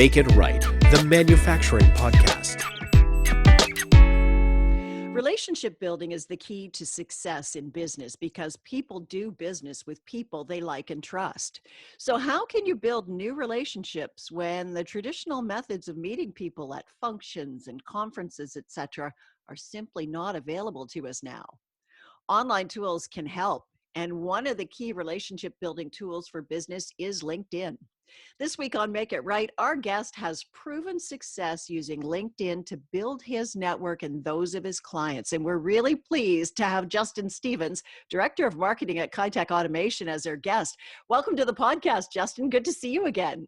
Make It Right, the manufacturing podcast. Relationship building is the key to success in business because people do business with people they like and trust. So, how can you build new relationships when the traditional methods of meeting people at functions and conferences, etc., are simply not available to us now? Online tools can help, and one of the key relationship building tools for business is LinkedIn. This week on Make It Right, our guest has proven success using LinkedIn to build his network and those of his clients. And we're really pleased to have Justin Stevens, Director of Marketing at Kitech Automation, as our guest. Welcome to the podcast, Justin. Good to see you again.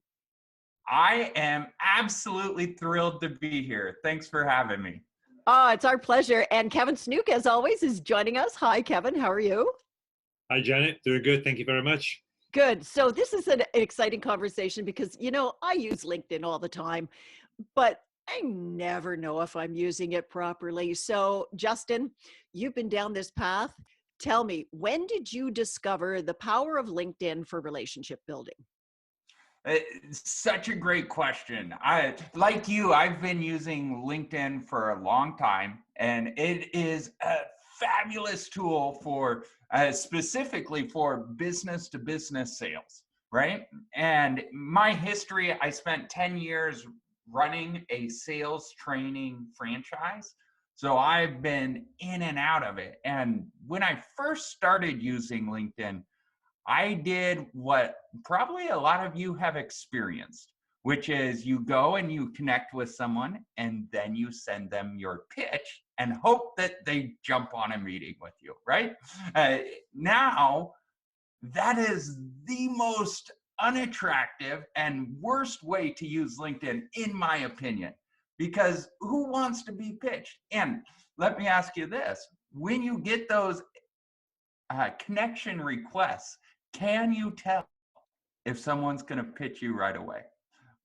I am absolutely thrilled to be here. Thanks for having me. Oh, it's our pleasure. And Kevin Snook, as always, is joining us. Hi, Kevin. How are you? Hi, Janet. Doing good. Thank you very much. Good. So this is an exciting conversation because, I use LinkedIn all the time, but I never know if I'm using it properly. So, Justin, you've been down this path. Tell me, when did you discover the power of LinkedIn for relationship building? Such a great question. Like you, I've been using LinkedIn for a long time, and it is a fabulous tool for specifically for business to business sales, right? And my history, I spent 10 years running a sales training franchise. So I've been in and out of it. And when I first started using LinkedIn, I did what probably a lot of you have experienced, which is you go and you connect with someone and then you send them your pitch and hope that they jump on a meeting with you, right? Now, that is the most unattractive and worst way to use LinkedIn, in my opinion, because who wants to be pitched? And let me ask you this, when you get those connection requests, can you tell if someone's going to pitch you right away?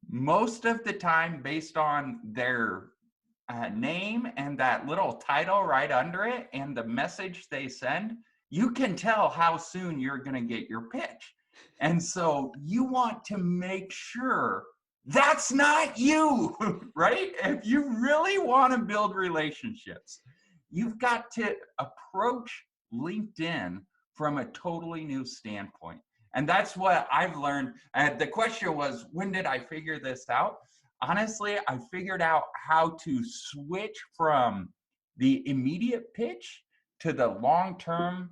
Most of the time, based on their name and that little title right under it and the message they send, you can tell how soon you're going to get your pitch. And so you want to make sure that's not you, right? If you really want to build relationships, you've got to approach LinkedIn from a totally new standpoint. And that's what I've learned. The question was, when did I figure this out? Honestly, I figured out how to switch from the immediate pitch to the long-term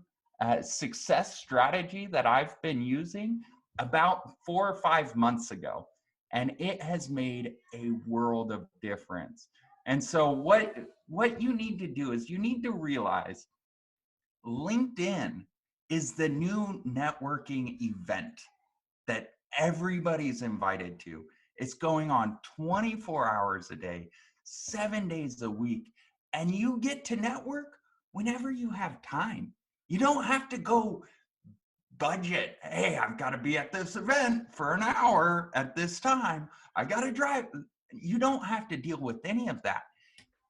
success strategy that I've been using about 4 or 5 months ago. And it has made a world of difference. And so what you need to do is you need to realize LinkedIn is the new networking event that everybody's invited to. It's going on 24 hours a day, 7 days a week, and you get to network whenever you have time. You don't have to go budget. Hey, I've got to be at this event for an hour at this time. I got to drive. You don't have to deal with any of that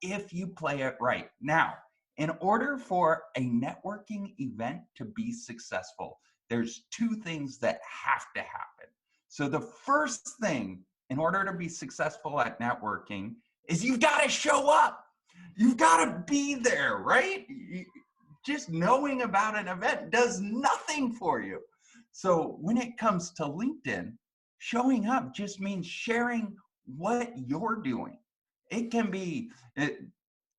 if you play it right. Now, in order for a networking event to be successful, there's 2 things that have to happen. So the first thing, in order to be successful at networking, is you've got to show up. You've got to be there, right? Just knowing about an event does nothing for you. So when it comes to LinkedIn, showing up just means sharing what you're doing. It can be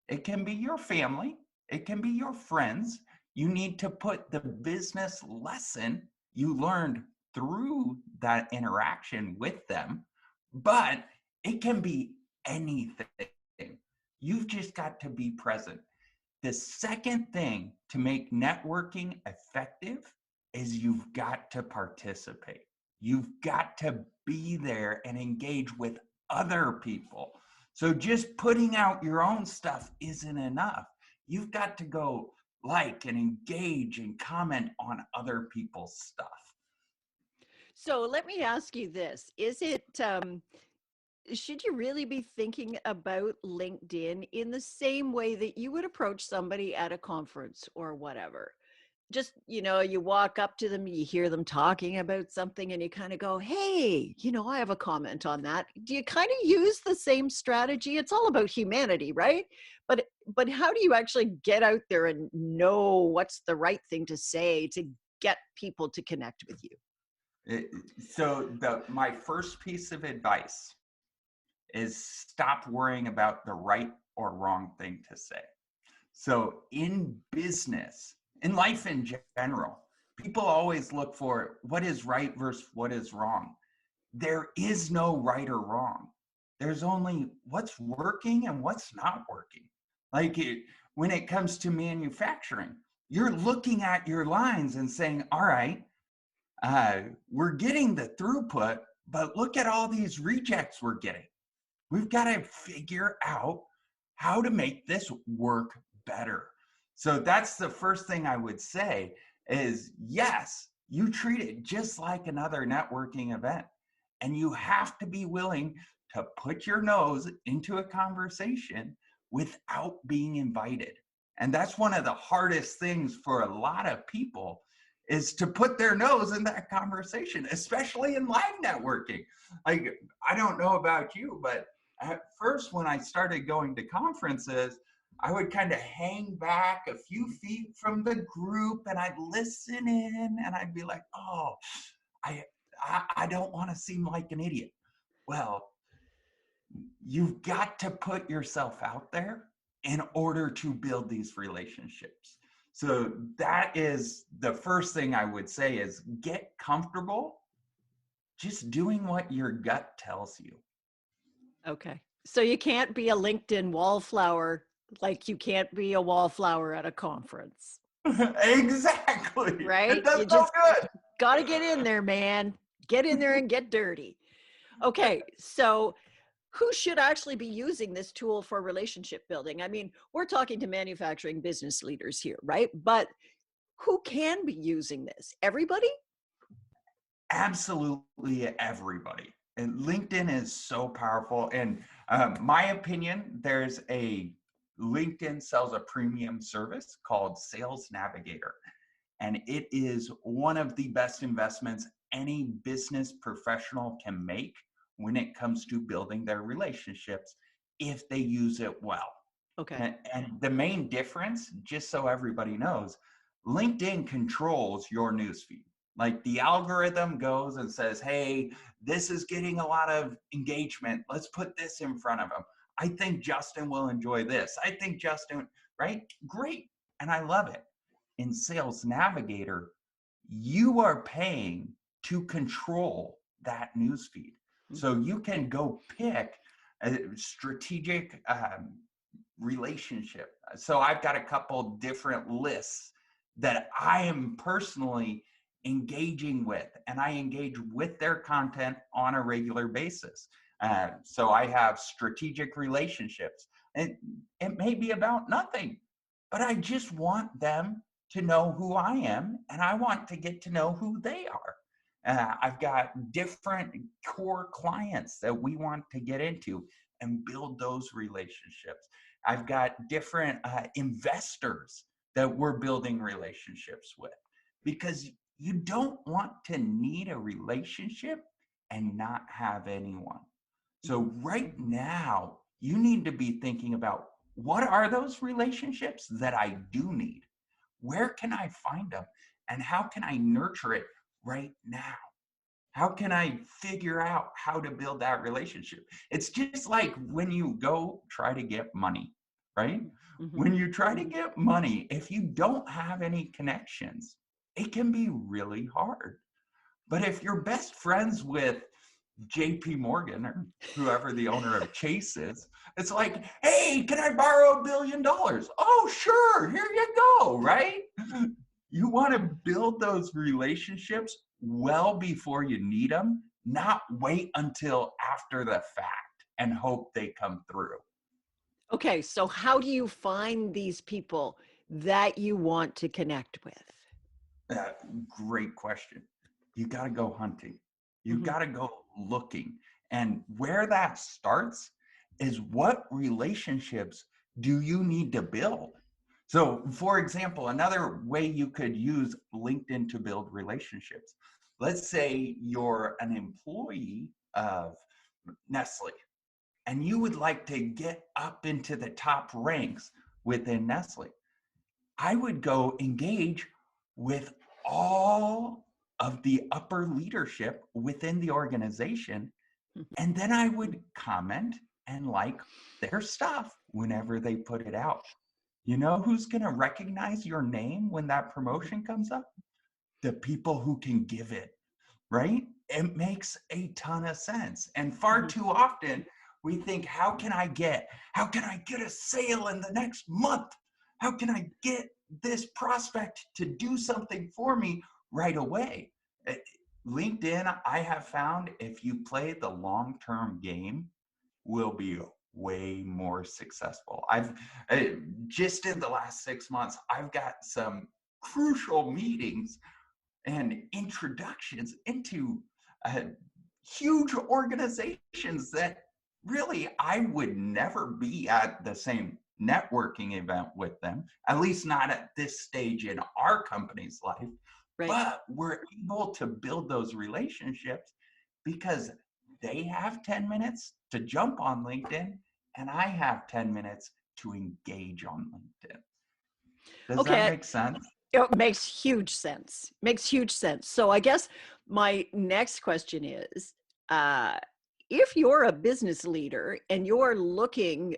your family. It can be your friends. You need to put the business lesson you learned through that interaction with them, but it can be anything. You've just got to be present. The second thing to make networking effective is you've got to participate. You've got to be there and engage with other people. So just putting out your own stuff isn't enough. You've got to go like and engage and comment on other people's stuff. So let me ask you this. Should you really be thinking about LinkedIn in the same way that you would approach somebody at a conference or whatever? just, you walk up to them, you hear them talking about something, and you kind of go, hey, I have a comment on that. Do you kind of use the same strategy? It's all about humanity, right? But how do you actually get out there and know what's the right thing to say to get people to connect with you? My first piece of advice is stop worrying about the right or wrong thing to say. So in business, in life in general, people always look for what is right versus what is wrong. There is no right or wrong. There's only what's working and what's not working. When it comes to manufacturing, you're looking at your lines and saying, all right, we're getting the throughput, but look at all these rejects we're getting. We've got to figure out how to make this work better. So that's the first thing I would say is, yes, you treat it just like another networking event. And you have to be willing to put your nose into a conversation without being invited. And that's one of the hardest things for a lot of people, is to put their nose in that conversation, especially in live networking. I don't know about you, but at first, when I started going to conferences, I would kind of hang back a few feet from the group and I'd listen in and I'd be like, oh, I don't want to seem like an idiot. Well, you've got to put yourself out there in order to build these relationships. So that is the first thing I would say, is get comfortable just doing what your gut tells you. Okay. So you can't be a LinkedIn wallflower like you can't be a wallflower at a conference. Exactly. Right? That's You so just good. got to get in there, man. Get in there and get dirty. Okay. So who should actually be using this tool for relationship building? I mean, we're talking to manufacturing business leaders here, right? But who can be using this? Everybody? Absolutely everybody. And LinkedIn is so powerful. And my opinion, there's a LinkedIn sells a premium service called Sales Navigator. And it is one of the best investments any business professional can make when it comes to building their relationships, if they use it well. Okay. And the main difference, just so everybody knows, LinkedIn controls your newsfeed. Like, the algorithm goes and says, hey, this is getting a lot of engagement. Let's put this in front of them. I think Justin will enjoy this. I think Justin, right? Great. And I love it. In Sales Navigator, you are paying to control that newsfeed. So you can go pick a strategic relationship. So I've got a couple different lists that I am personally engaging with, and I engage with their content on a regular basis. So I have strategic relationships, and it may be about nothing, but I just want them to know who I am, and I want to get to know who they are. I've got different core clients that we want to get into and build those relationships. I've got different investors that we're building relationships with, because you don't want to need a relationship and not have anyone. So right now, you need to be thinking about, what are those relationships that I do need? Where can I find them? And how can I nurture it right now? How can I figure out how to build that relationship? It's just like when you go try to get money, right? Mm-hmm. When you try to get money, if you don't have any connections, it can be really hard. But if you're best friends with JP Morgan or whoever the owner of Chase is, it's like, hey, can I borrow $1 billion? Oh, sure, here you go, right? You want to build those relationships well before you need them, not wait until after the fact and hope they come through. Okay, so how do you find these people that you want to connect with? Great question. You got to go hunting. You Mhm. got to go looking. And where that starts is, what relationships do you need to build? So, for example, another way you could use LinkedIn to build relationships. Let's say you're an employee of Nestle and you would like to get up into the top ranks within Nestle. I would go engage with all of the upper leadership within the organization, and then I would comment and like their stuff whenever they put it out. You know who's going to recognize your name when that promotion comes up? The people who can give it, right? It makes a ton of sense. And far too often we think, how can I get a sale in the next month? How can I get this prospect to do something for me right away? LinkedIn, I have found, if you play the long-term game, will be way more successful. Just in the last 6 months, I've got some crucial meetings and introductions into huge organizations that really I would never be at the same networking event with them, at least not at this stage in our company's life. Right. But we're able to build those relationships because they have 10 minutes to jump on LinkedIn and I have 10 minutes to engage on LinkedIn. Does that Okay. make sense? It makes huge sense. Makes huge sense. So I guess my next question is, if you're a business leader and you're looking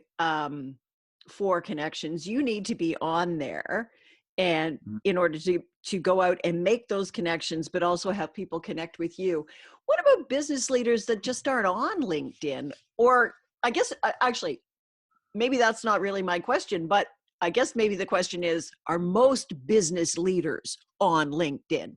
for connections, you need to be on there, and in order to go out and make those connections, but also have people connect with you. What about business leaders that just aren't on LinkedIn? Or I guess actually, maybe that's not really my question, but I guess maybe the question is, are most business leaders on LinkedIn?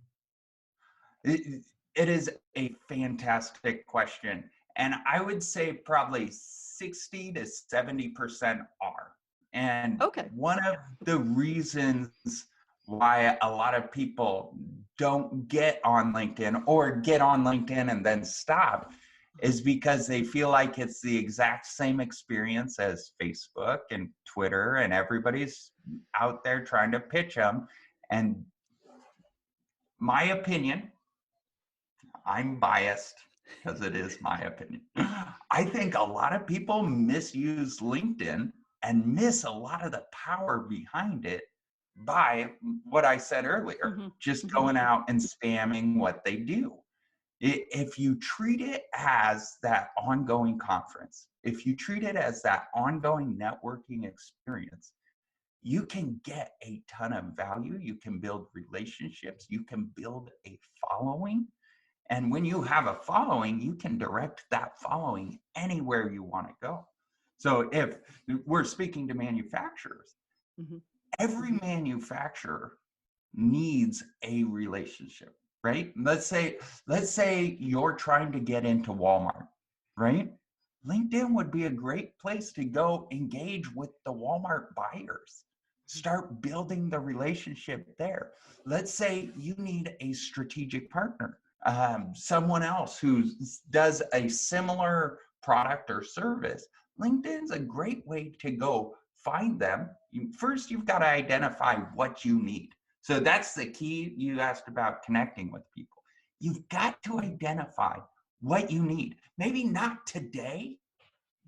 It is a fantastic question. And I would say probably 60 to 70% are. And Okay. one of the reasons why a lot of people don't get on LinkedIn or get on LinkedIn and then stop is because they feel like it's the exact same experience as Facebook and Twitter, and everybody's out there trying to pitch them. And my opinion, I'm biased because it is my opinion. I think a lot of people misuse LinkedIn and miss a lot of the power behind it by what I said earlier, just going out and spamming what they do. If you treat it as that ongoing conference, if you treat it as that ongoing networking experience, you can get a ton of value. You can build relationships. You can build a following. And when you have a following, you can direct that following anywhere you want to go. So if we're speaking to manufacturers, every manufacturer needs a relationship, right? Let's say you're trying to get into Walmart, right? LinkedIn would be a great place to go engage with the Walmart buyers. Start building the relationship there. Let's say you need a strategic partner, someone else who does a similar product or service. LinkedIn's a great way to go find them. First, you've got to identify what you need. So that's the key. You asked about connecting with people. You've got to identify what you need. Maybe not today,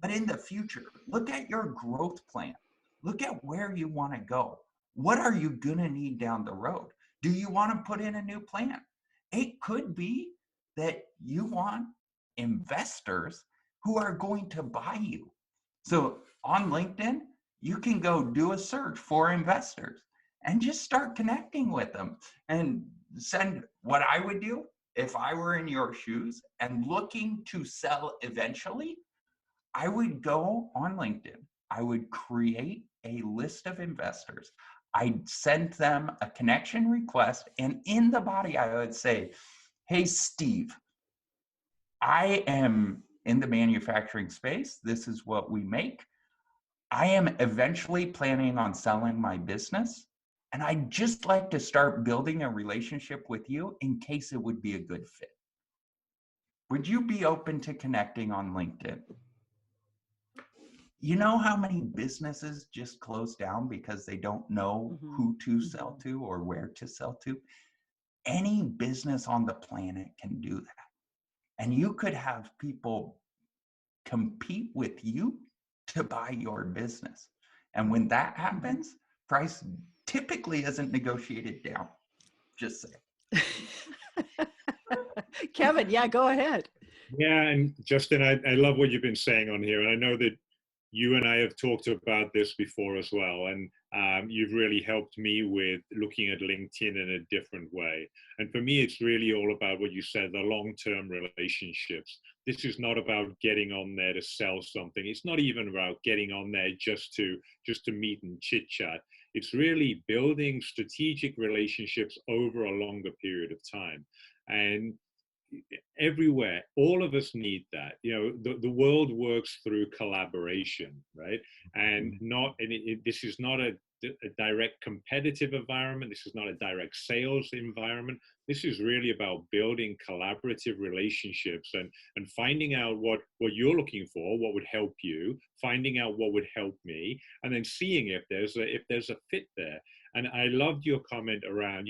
but in the future. Look at your growth plan. Look at where you want to go. What are you going to need down the road? Do you want to put in a new plan? It could be that you want investors who are going to buy you. So on LinkedIn, you can go do a search for investors and just start connecting with them and send what I would do if I were in your shoes and looking to sell eventually. I would go on LinkedIn. I would create a list of investors. I'd send them a connection request. And in the body, I would say, hey, Steve, I am in the manufacturing space. This is what we make. I am eventually planning on selling my business. And I'd just like to start building a relationship with you in case it would be a good fit. Would you be open to connecting on LinkedIn? you know how many businesses just close down because they don't know Mhm. who to sell to or where to sell to? Any business on the planet can do that. And you could have people compete with you to buy your business. And when that happens, price typically isn't negotiated down. Just say. Kevin, yeah, go ahead. Yeah, and Justin, I love what you've been saying on here. And I know that you and I have talked about this before as well. And you've really helped me with looking at LinkedIn in a different way. And for me, it's really all about what you said, the long-term relationships. This is not about getting on there to sell something. It's not even about getting on there just to meet and chit chat. It's really building strategic relationships over a longer period of time. And everywhere, all of us need that. The world works through collaboration, right? And this is not a direct competitive environment. This is not a direct sales environment. This is really about building collaborative relationships and finding out what you're looking for, what would help you, finding out what would help me, and then seeing if there's a fit there. And I loved your comment around,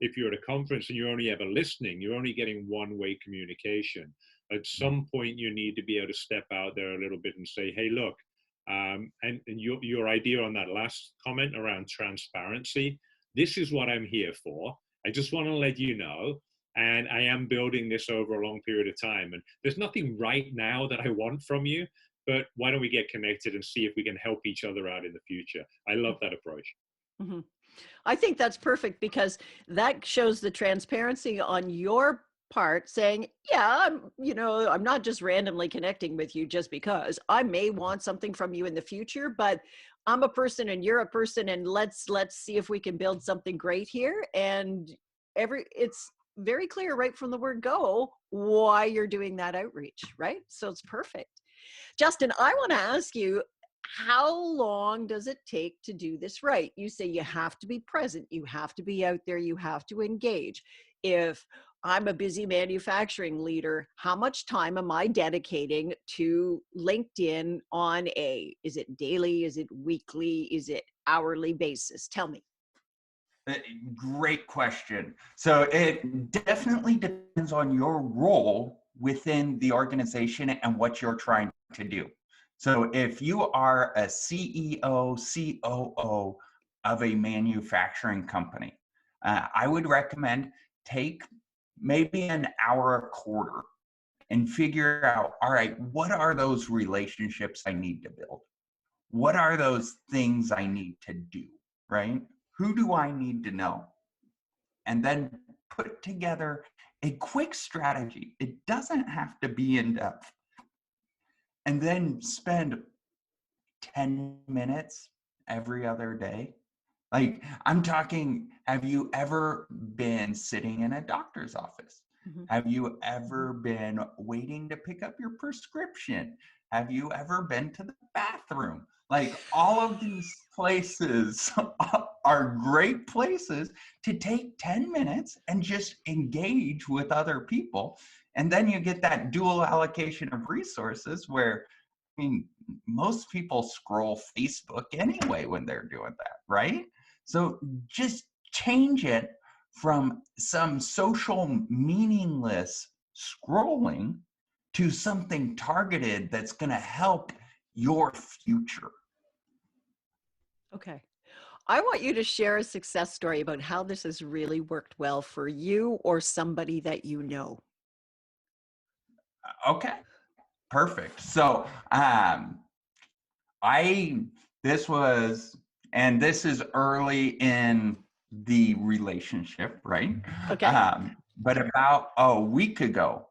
if you're at a conference and you're only ever listening, you're only getting one-way communication. At some point, you need to be able to step out there a little bit and say, hey, look, and your idea on that last comment around transparency, this is what I'm here for. I just want to let you know, and I am building this over a long period of time. And there's nothing right now that I want from you, but why don't we get connected and see if we can help each other out in the future? I love that approach. Mm-hmm. I think that's perfect because that shows the transparency on your part saying, yeah, I'm not just randomly connecting with you just because I may want something from you in the future, but I'm a person and you're a person, and let's see if we can build something great here. And it's very clear right from the word go why you're doing that outreach, right? So it's perfect. Justin, I want to ask you, how long does it take to do this right? You say you have to be present, you have to be out there, you have to engage. If I'm a busy manufacturing leader, how much time am I dedicating to LinkedIn on is it daily, is it weekly, is it hourly basis? Tell me. Great question. So it definitely depends on your role within the organization and what you're trying to do. So if you are a CEO, COO of a manufacturing company, I would recommend take maybe an hour a quarter and figure out, all right, what are those relationships I need to build? What are those things I need to do, right? Who do I need to know? And then put together a quick strategy. It doesn't have to be in depth. And then spend 10 minutes every other day. Like, I'm talking, have you ever been sitting in a doctor's office? Mm-hmm. Have you ever been waiting to pick up your prescription? Have you ever been to the bathroom? Like, all of these places are great places to take 10 minutes and just engage with other people. And then you get that dual allocation of resources where, I mean, most people scroll Facebook anyway when they're doing that, right? So just change it from some social meaningless scrolling to something targeted that's going to help your future. Okay. I want you to share a success story about how this has really worked well for you or somebody that you know. Okay, perfect. So this is early in the relationship, right? Okay. But about a week ago,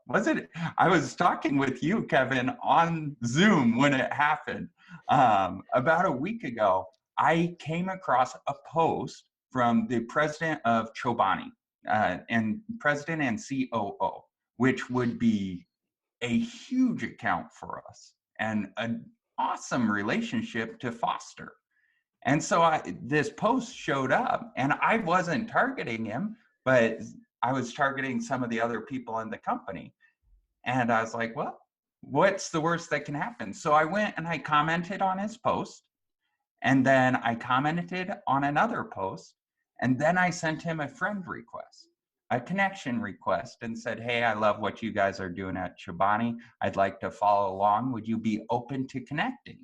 I was talking with you, Kevin, on Zoom when it happened. About a week ago, I came across a post from the president of Chobani, and president and COO, which would be a huge account for us and an awesome relationship to foster. And so this post showed up, and I wasn't targeting him, but I was targeting some of the other people in the company. And I was like, well, what's the worst that can happen? So I went and I commented on his post, and then I commented on another post, and then I sent him a friend request, a connection request, and said, hey, I love what you guys are doing at Chobani. I'd like to follow along. Would you be open to connecting?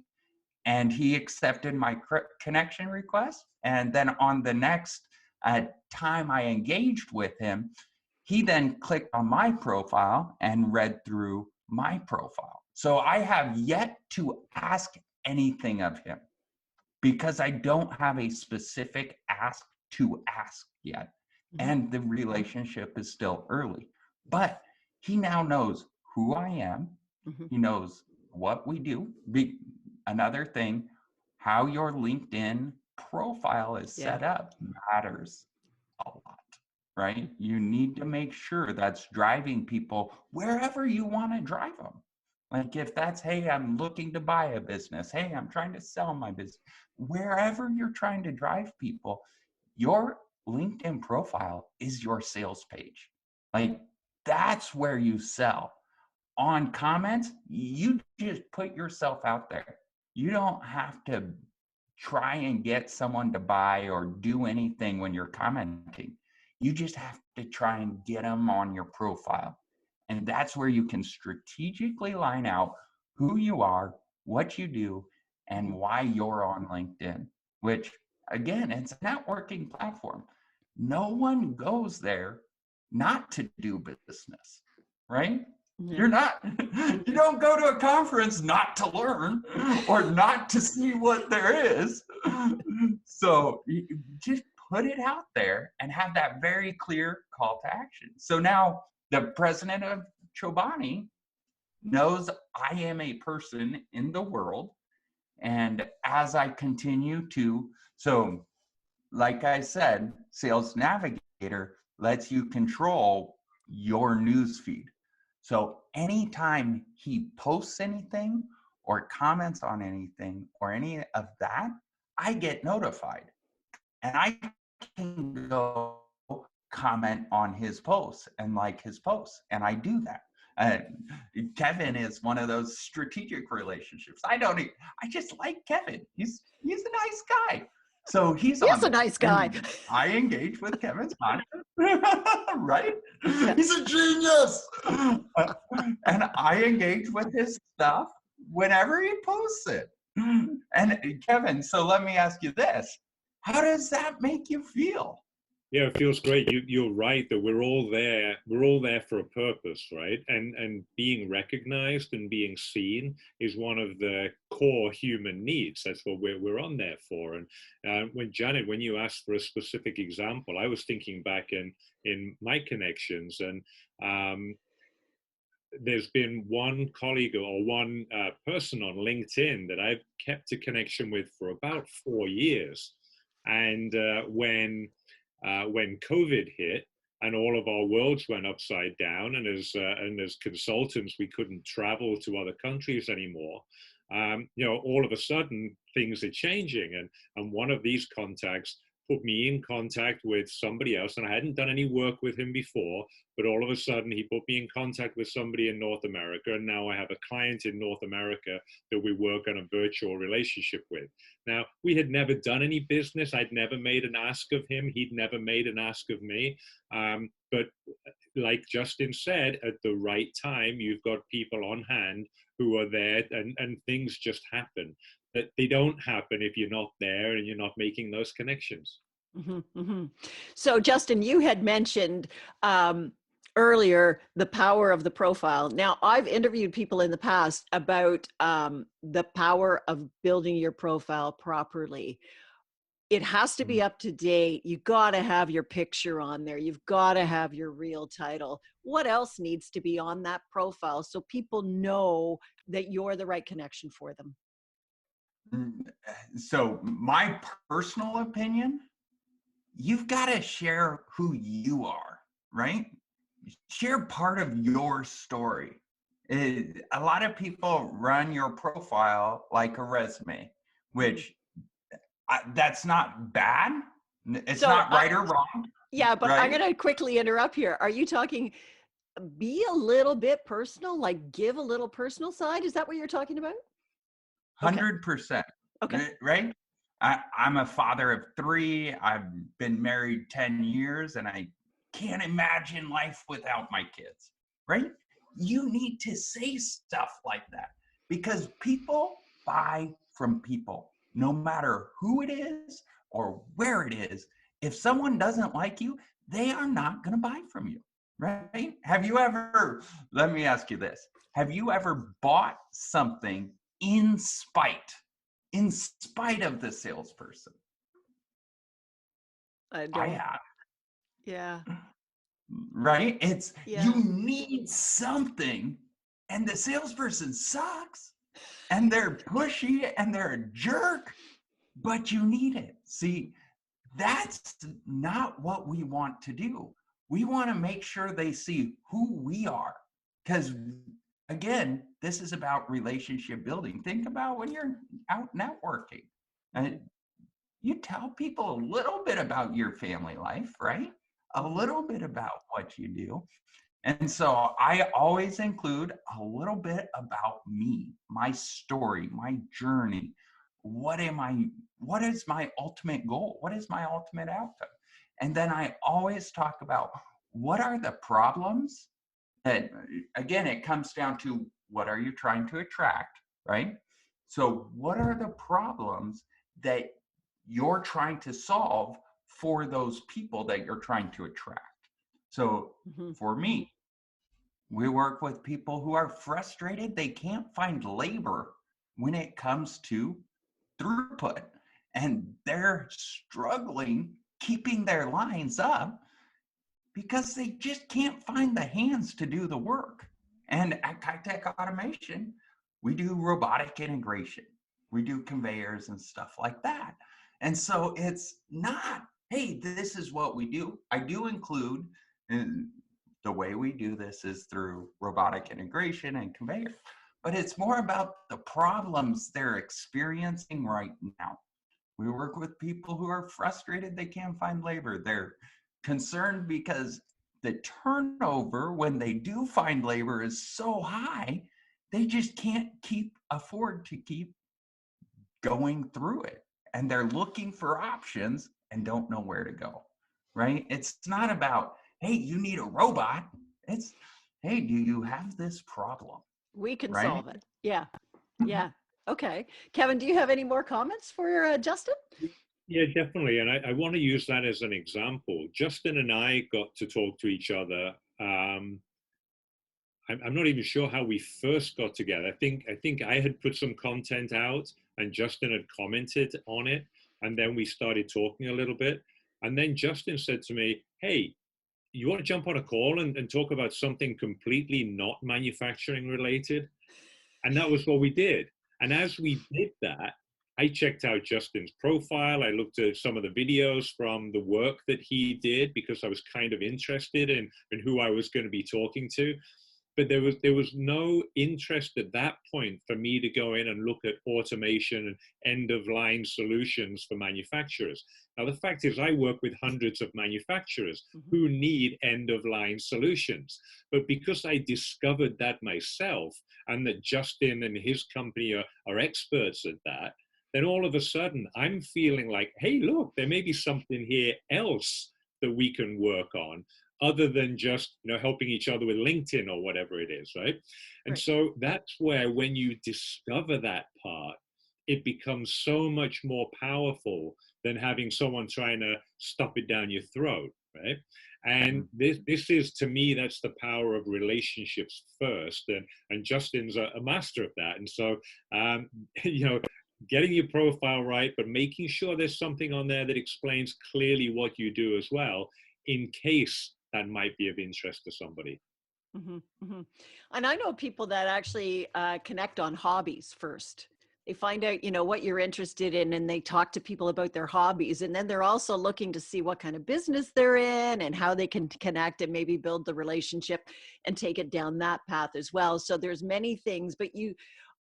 And he accepted my connection request. And then on the next time I engaged with him, he then clicked on my profile and read through my profile. So I have yet to ask anything of him because I don't have a specific ask to ask yet. And the relationship is still early. But he now knows who I am. He knows what we do. Another thing, how your LinkedIn profile is set up matters a lot, right? You need to make sure that's driving people wherever you want to drive them. Like if that's, hey, I'm looking to buy a business. Hey, I'm trying to sell my business. Wherever you're trying to drive people, your LinkedIn profile is your sales page. Like that's where you sell. On comments, you just put yourself out there. You don't have to try and get someone to buy or do anything when you're commenting. You just have to try and get them on your profile. And that's where you can strategically line out who you are, what you do, and why you're on LinkedIn, which again, it's a networking platform. No one goes there not to do business, right? You're not, you don't go to a conference not to learn or not to see what there is. So you just put it out there and have that very clear call to action. So now the president of Chobani knows I am a person in the world. And as I continue to, so like I said, Sales Navigator lets you control your news feed. So anytime he posts anything or comments on anything or any of that, I get notified and I can go comment on his posts and like his posts. And I do that. Kevin is one of those strategic relationships. I just like Kevin. He's a nice guy. So he's a nice guy. I engage with Kevin's content, right? He's a genius. And I engage with his stuff whenever he posts it. And Kevin, so let me ask you this. How does that make you feel? Yeah, it feels great. You're right that we're all there. We're all there for a purpose, right? And being recognized and being seen is one of the core human needs. That's what we're on there for. And when Janet, when you asked for a specific example, I was thinking back in my connections, and there's been one colleague or one person on LinkedIn that I've kept a connection with for about 4 years, and when COVID hit and all of our worlds went upside down, and as consultants, we couldn't travel to other countries anymore. All of a sudden things are changing, and one of these contacts put me in contact with somebody else, and I hadn't done any work with him before, but all of a sudden he put me in contact with somebody in North America, and now I have a client in North America that we work on a virtual relationship with. Now, we had never done any business. I'd never made an ask of him. He'd never made an ask of me. But like Justin said, at the right time, you've got people on hand who are there, and things just happen. That they don't happen if you're not there and you're not making those connections. So, Justin, you had mentioned earlier the power of the profile. Now, I've interviewed people in the past about the power of building your profile properly. It has to be up to date. You got to have your picture on there. You've got to have your real title. What else needs to be on that profile so people know that you're the right connection for them? So my personal opinion, you've got to share who you are, right? Share part of your story. A lot of people run your profile like a resume, which that's not bad. It's not right or wrong. Yeah, but right? I'm going to quickly interrupt here. Are you talking be a little bit personal, like give a little personal side? Is that what you're talking about? Okay. 100%. Okay. Right? I'm a father of 3. I've been married 10 years and I can't imagine life without my kids, right? You need to say stuff like that because people buy from people, no matter who it is or where it is. If someone doesn't like you, they are not going to buy from you, right? Have you ever, let me ask you this, have you ever bought something in spite of the salesperson? I I don't. have, Yeah. right? It's you Yeah. need something, and the salesperson sucks, and they're pushy, and they're a jerk, but you need it. See, that's not what we want to do. We want to make sure they see who we are, because again, this is about relationship building. Think about when you're out networking. And you tell people a little bit about your family life, right? A little bit about what you do. And so I always include a little bit about me, my story, my journey. What is my ultimate goal? What is my ultimate outcome? And then I always talk about what are the problems that, again, it comes down to what are you trying to attract, right? So what are the problems that you're trying to solve for those people that you're trying to attract? So Mm-hmm. for me, we work with people who are frustrated. They can't find labor when it comes to throughput, and they're struggling keeping their lines up because they just can't find the hands to do the work. And at Kitech Automation, we do robotic integration. We do conveyors and stuff like that. And so it's not, hey, this is what we do. I do include, and the way we do this is through robotic integration and conveyor, but it's more about the problems they're experiencing right now. We work with people who are frustrated they can't find labor. They're concerned because the turnover when they do find labor is so high, they just can't afford to keep going through it. And they're looking for options and don't know where to go, right? It's not about, hey, you need a robot. It's, hey, do you have this problem, We can right? solve it. Yeah. Yeah. Okay. Kevin, do you have any more comments for Justin? Yeah, definitely. And I want to use that as an example. Justin and I got to talk to each other. I'm not even sure how we first got together. I think I had put some content out and Justin had commented on it. And then we started talking a little bit. And then Justin said to me, hey, you want to jump on a call and talk about something completely not manufacturing related? And that was what we did. And as we did that, I checked out Justin's profile. I looked at some of the videos from the work that he did because I was kind of interested in who I was going to be talking to. But there was no interest at that point for me to go in and look at automation and end of line solutions for manufacturers. Now, the fact is I work with hundreds of manufacturers who need end of line solutions. But because I discovered that myself and that Justin and his company are experts at that, then all of a sudden I'm feeling like, hey, look, there may be something here else that we can work on, other than just helping each other with LinkedIn or whatever it is, right? And Right. so that's where when you discover that part, it becomes so much more powerful than having someone trying to stuff it down your throat, right? And this is, to me, that's the power of relationships first, and Justin's a master of that. And so getting your profile right, but making sure there's something on there that explains clearly what you do as well, in case that might be of interest to somebody. Mm-hmm, mm-hmm. And I know people that actually connect on hobbies first. They find out, what you're interested in, and they talk to people about their hobbies. And then they're also looking to see what kind of business they're in and how they can connect and maybe build the relationship and take it down that path as well. So there's many things, but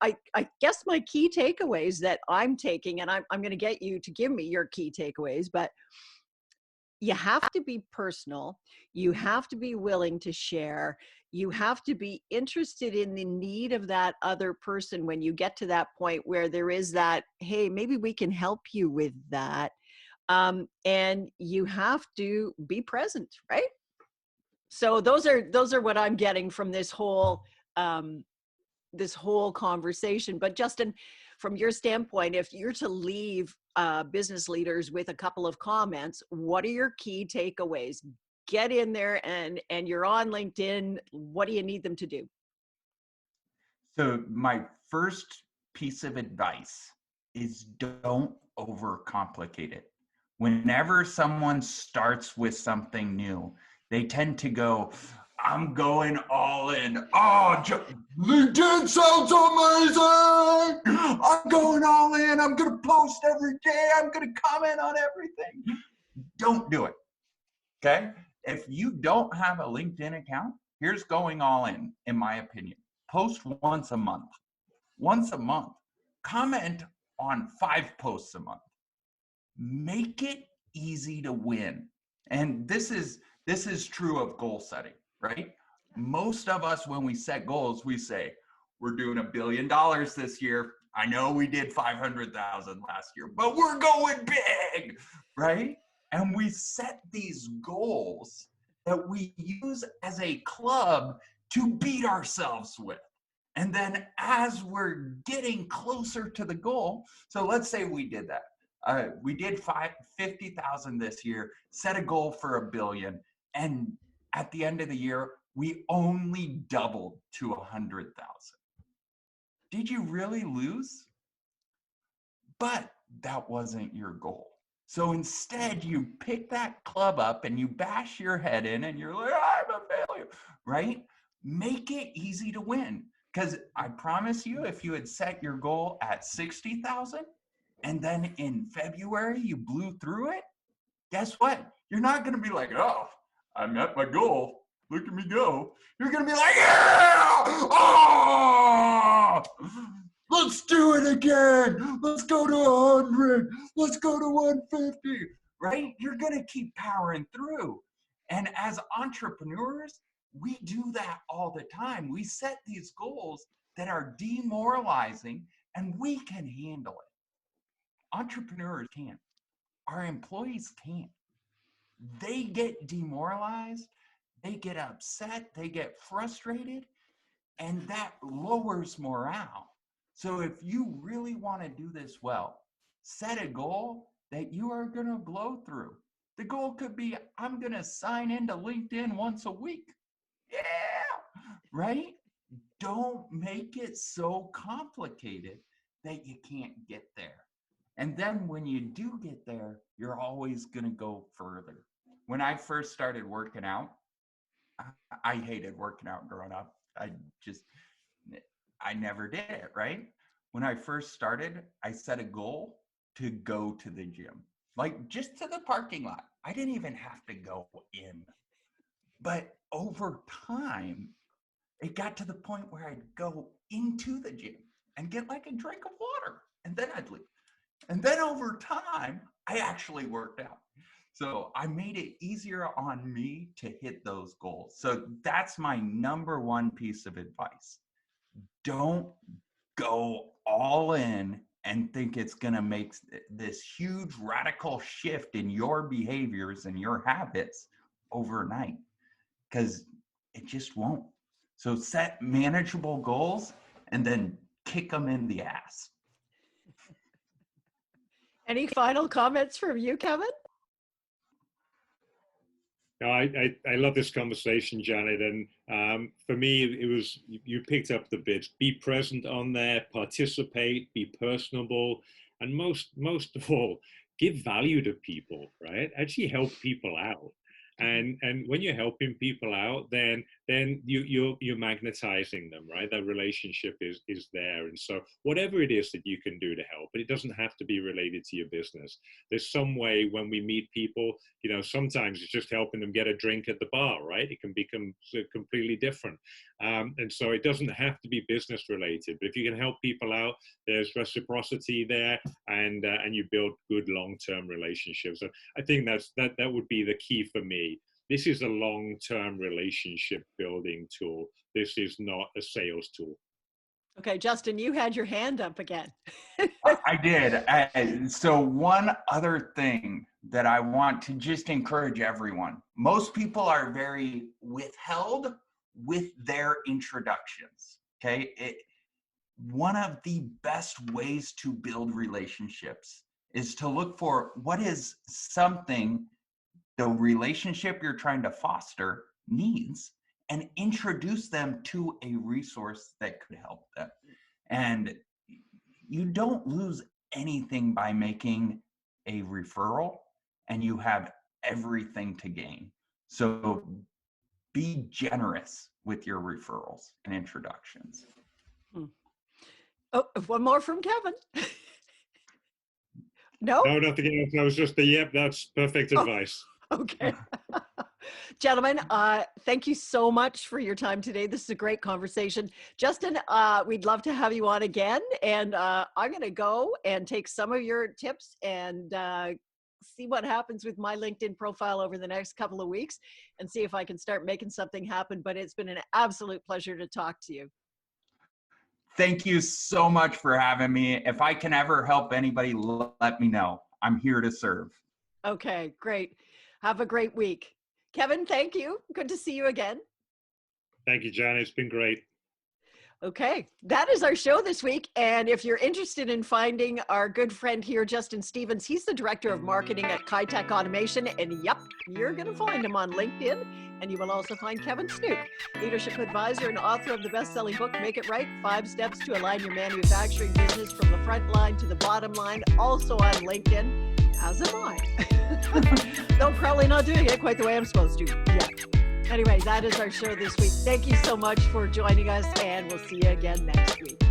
I guess my key takeaways that I'm taking, and I'm going to get you to give me your key takeaways, but you have to be personal. You have to be willing to share. You have to be interested in the need of that other person when you get to that point where there is that, hey, maybe we can help you with that. And you have to be present, right? So those are what I'm getting from um, this whole conversation. But Justin, from your standpoint, if you're to leave business leaders with a couple of comments, what are your key takeaways? Get in there and you're on LinkedIn. What do you need them to do? So my first piece of advice is don't overcomplicate it. Whenever someone starts with something new, they tend to go, I'm going all in. Oh, LinkedIn sounds amazing. I'm going all in. I'm going to post every day. I'm going to comment on everything. Don't do it. Okay? If you don't have a LinkedIn account, here's going all in my opinion. Post once a month. Once a month. Comment on 5 posts a month. Make it easy to win. And this is true of goal setting, right? Most of us, when we set goals, we say, we're doing $1 billion this year. I know we did 500,000 last year, but we're going big, right? And we set these goals that we use as a club to beat ourselves with. And then as we're getting closer to the goal, so let's say we did that. We did 50,000 this year, set a goal for $1 billion, and at the end of the year, we only doubled to 100,000. Did you really lose? But that wasn't your goal. So instead, you pick that club up and you bash your head in and you're like, I'm a failure, right? Make it easy to win. Because I promise you, if you had set your goal at 60,000 and then in February you blew through it, guess what? You're not going to be like, oh, I met my goal. Look at me go. You're going to be like, yeah! Oh! Let's do it again. Let's go to 100. Let's go to 150, right? You're going to keep powering through. And as entrepreneurs, we do that all the time. We set these goals that are demoralizing and we can handle it. Entrepreneurs can't. Our employees can't. They get demoralized, they get upset, they get frustrated, and that lowers morale. So if you really want to do this well, set a goal that you are going to blow through. The goal could be, I'm going to sign into LinkedIn once a week. Yeah, right? Don't make it so complicated that you can't get there. And then when you do get there, you're always going to go further. When I first started working out, I hated working out growing up. I never did it, right? When I first started, I set a goal to go to the gym, like just to the parking lot. I didn't even have to go in. But over time, it got to the point where I'd go into the gym and get like a drink of water, and then I'd leave. And then over time, I actually worked out. So I made it easier on me to hit those goals. So that's my number one piece of advice. Don't go all in and think it's going to make this huge radical shift in your behaviors and your habits overnight, because it just won't. So set manageable goals and then kick them in the ass. Any final comments from you, Kevin? No, I love this conversation, Janet. And for me, it was, you picked up the bits. Be present on there, participate, be personable, and most of all, give value to people, right? Actually help people out. And when you're helping people out, then you're magnetizing them, right? That relationship is there. And so whatever it is that you can do to help, but it doesn't have to be related to your business. There's some way when we meet people, sometimes it's just helping them get a drink at the bar, right? It can become completely different. And so it doesn't have to be business related, but if you can help people out, there's reciprocity there, and you build good long-term relationships. And I think that would be the key for me. This is a long-term relationship building tool. This is not a sales tool. Okay, Justin, you had your hand up again. I did. So one other thing that I want to just encourage everyone. Most people are very withheld with their introductions, okay? One of the best ways to build relationships is to look for what is something the relationship you're trying to foster needs, and introduce them to a resource that could help them. And you don't lose anything by making a referral, and you have everything to gain. So be generous with your referrals and introductions. Oh, one more from Kevin. No? No, nothing else. I was just yep, that's perfect advice. Okay. Gentlemen, thank you so much for your time today. This is a great conversation. Justin, we'd love to have you on again. And I'm going to go and take some of your tips and see what happens with my LinkedIn profile over the next couple of weeks and see if I can start making something happen. But it's been an absolute pleasure to talk to you. Thank you so much for having me. If I can ever help anybody, let me know. I'm here to serve. Okay, great. Have a great week. Kevin, thank you. Good to see you again. Thank you, Jan. It's been great. Okay, that is our show this week. And if you're interested in finding our good friend here, Justin Stevens, he's the Director of Marketing at Kitech Automation. And yep, you're going to find him on LinkedIn. And you will also find Kevin Snook, Leadership Advisor and author of the best-selling book, Make It Right, 5 Steps to Align Your Manufacturing Business from the Front Line to the Bottom Line, also on LinkedIn, as am I. Though probably not doing it quite the way I'm supposed to yet. Anyway, that is our show this week. Thank you so much for joining us, and we'll see you again next week.